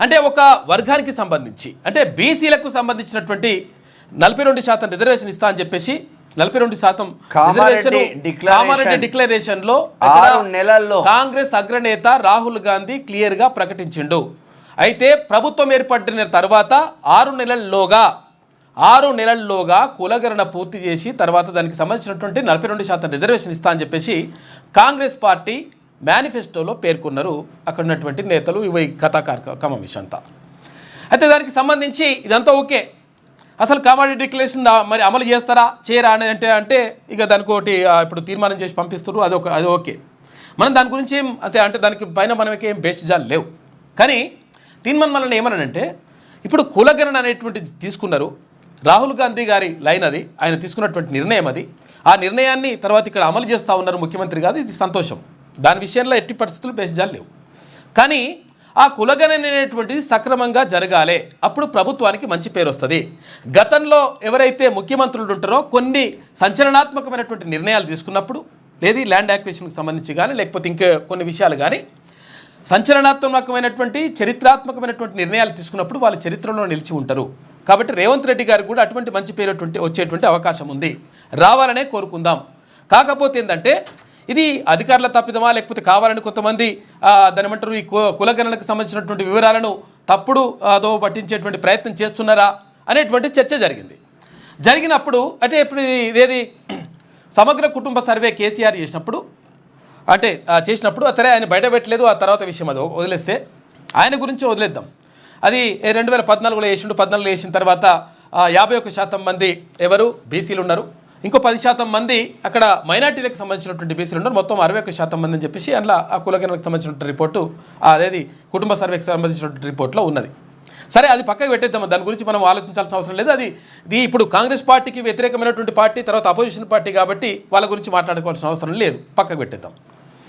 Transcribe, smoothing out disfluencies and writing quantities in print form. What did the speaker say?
అంటే ఒక వర్గానికి సంబంధించి అంటే బీసీలకు సంబంధించినటువంటి 42% రిజర్వేషన్ ఇస్తా అని చెప్పేసి 42% కామారెడ్డి డిక్లరేషన్లో 6 నెలల్లో కాంగ్రెస్ అగ్రనేత రాహుల్ గాంధీ క్లియర్గా ప్రకటించిండు. అయితే ప్రభుత్వం ఏర్పడిన తర్వాత 6 నెలల్లోగా కులగణన పూర్తి చేసి తర్వాత దానికి సంబంధించినటువంటి 42% రిజర్వేషన్ ఇస్తా అని చెప్పేసి కాంగ్రెస్ పార్టీ మేనిఫెస్టోలో పేర్కొన్నారు అక్కడ ఉన్నటువంటి నేతలు ఇవి కథా కార్యక్రమం అంతా. అయితే దానికి సంబంధించి ఇదంతా ఓకే, అసలు కామారెడ్డి డిక్లరేషన్ మరి అమలు చేస్తారా చేయరా అని అంటే ఇక దానికి ఒకటి ఇప్పుడు తీర్మానం చేసి పంపిస్తారు, అది ఓకే. మనం దాని గురించి అంటే దానికి పైన మనకి ఏం బేసిజాలు లేవు. కానీ తీర్మానం వలన ఏమనంటే ఇప్పుడు కులగణన అనేటువంటిది తీసుకున్నారు, రాహుల్ గాంధీ గారి లైన్ అది, ఆయన తీసుకున్నటువంటి నిర్ణయం అది. ఆ నిర్ణయాన్ని తర్వాత ఇక్కడ అమలు చేస్తూ ఉన్నారు ముఖ్యమంత్రి గారు, ఇది సంతోషం. దాని విషయంలో ఎట్టి పరిస్థితులు బేసిజాలు లేవు. కానీ ఆ కులగణన అనేటువంటిది సక్రమంగా జరగాలి, అప్పుడు ప్రభుత్వానికి మంచి పేరు వస్తుంది. గతంలో ఎవరైతే ముఖ్యమంత్రులు ఉంటారో కొన్ని సంచలనాత్మకమైనటువంటి నిర్ణయాలు తీసుకున్నప్పుడు, లేదు ల్యాండ్ యాక్విజిషన్కి సంబంధించి కానీ లేకపోతే ఇంకా కొన్ని విషయాలు కానీ సంచలనాత్మకమైనటువంటి చరిత్రాత్మకమైనటువంటి నిర్ణయాలు తీసుకున్నప్పుడు వాళ్ళ చరిత్రలో నిలిచి ఉంటారు. కాబట్టి రేవంత్ రెడ్డి గారికి కూడా అటువంటి మంచి పేరు వచ్చేటువంటి అవకాశం ఉంది, రావాలనే కోరుకుందాం. కాకపోతే ఏంటంటే ఇది అధికారుల తప్పిదమా లేకపోతే కావాలని కొంతమంది దాని ఏమంటారు ఈ కులగణనకు సంబంధించినటువంటి వివరాలను తప్పుడు దో పట్టించేటువంటి ప్రయత్నం చేస్తున్నారా అనేటువంటి చర్చ జరిగినప్పుడు అంటే ఇప్పుడు ఇదేది సమగ్ర కుటుంబ సర్వే కేసీఆర్ చేసినప్పుడు సరే ఆయన బయట పెట్టలేదు, ఆ తర్వాత విషయం అది వదిలేస్తే ఆయన గురించి వదిలేద్దాం. అది 2014లో వేసిండు. 14లో వేసిన తర్వాత 51% మంది ఎవరు బీసీలు ఉన్నారు, ఇంకో 10% మంది అక్కడ మైనార్టీలకు సంబంధించినటువంటి బీసీలు ఉన్నారు, మొత్తం 61% మంది అని చెప్పేసి అందులో ఆ కులగణనకు సంబంధించినటువంటి రిపోర్టు అదేది కుటుంబ సర్వేకి సంబంధించినటువంటి రిపోర్ట్లో ఉన్నది. సరే అది పక్కకు పెట్టేద్దాం, దాని గురించి మనం ఆలోచించాల్సిన అవసరం లేదు. ఇది ఇప్పుడు కాంగ్రెస్ పార్టీకి వ్యతిరేకమైనటువంటి పార్టీ, తర్వాత అపోజిషన్ పార్టీ కాబట్టి వాళ్ళ గురించి మాట్లాడుకోవాల్సిన అవసరం లేదు, పక్కకు పెట్టేద్దాం.